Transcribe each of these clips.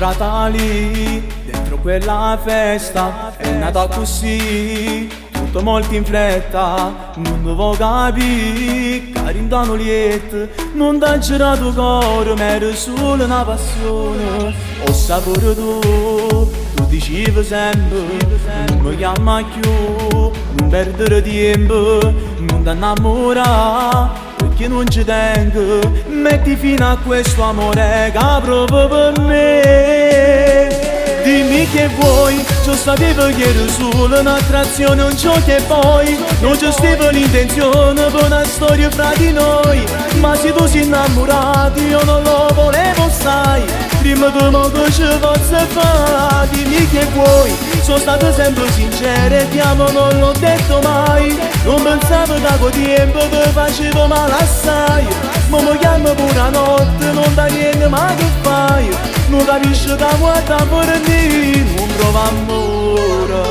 incontrata lì, dentro quella festa, è nata così, tutto molto in fretta, non devo capire, carindano liet, non t'ha girato cuore, ma era solo una passione, ho saputo tu dicevi sempre, non mi chiama più, non perdere tempo, non ti innamorare, perché non ci tengo, metti fine a questo amore che proprio per me. Dimmi che vuoi, io sapevo che ero solo un'attrazione, non ciò che poi non c'è stava l'intenzione per una storia fra di noi. Ma se tu sei innamorato io non lo volevo, sai, prima di mo che ci posso fare. Dimmi che vuoi, sono stato sempre sincero e ti amo, non l'ho detto mai. Non pensavo da quel tempo che facevo male assai. Ma mi chiamo pure a notte, non da niente ma che fai? Non capisci che guarda per me, non prova amore.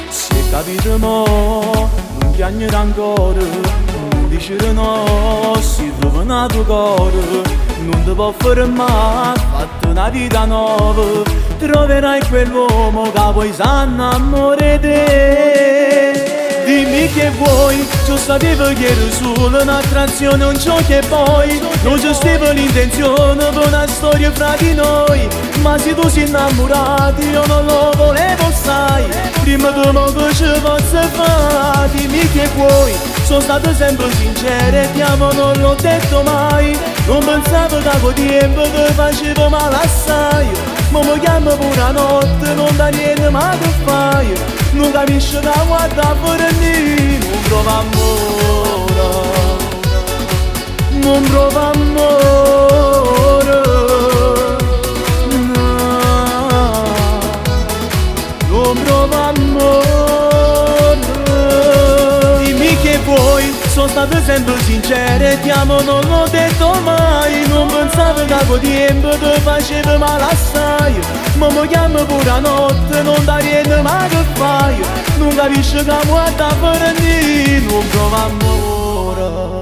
Se capite mo, non piangere ancora, non dicere no, si trova nato cuore, non ti può fermare, fatti una vita nuova, troverai quell'uomo che poi sa innamorare te. Dimmi che vuoi, io sapevo che ero solo un'attrazione, non ciò che poi non c'è stava l'intenzione per una storia fra di noi. Ma se tu sei innamorato io non lo volevo, sai, prima di mo che ci posso fare. Dimmi che vuoi, sono stato sempre sincero e ti amo, non l'ho detto mai. Non pensavo da quel tempo che facevo male assai. Ma mi chiamo pure a notte, non da niente ma che fai? Non capisci che guarda per me, non prova amore, non prova amore, no, non prova amore. Dimmi che vuoi, sono stato sempre sincero e ti amo, non l'ho detto mai. Non pensavo da quel tempo che facevo male assai. Ma mi chiamo pure a notte, non da niente ma che fai? Non capisci che guarda per me, non prova amore.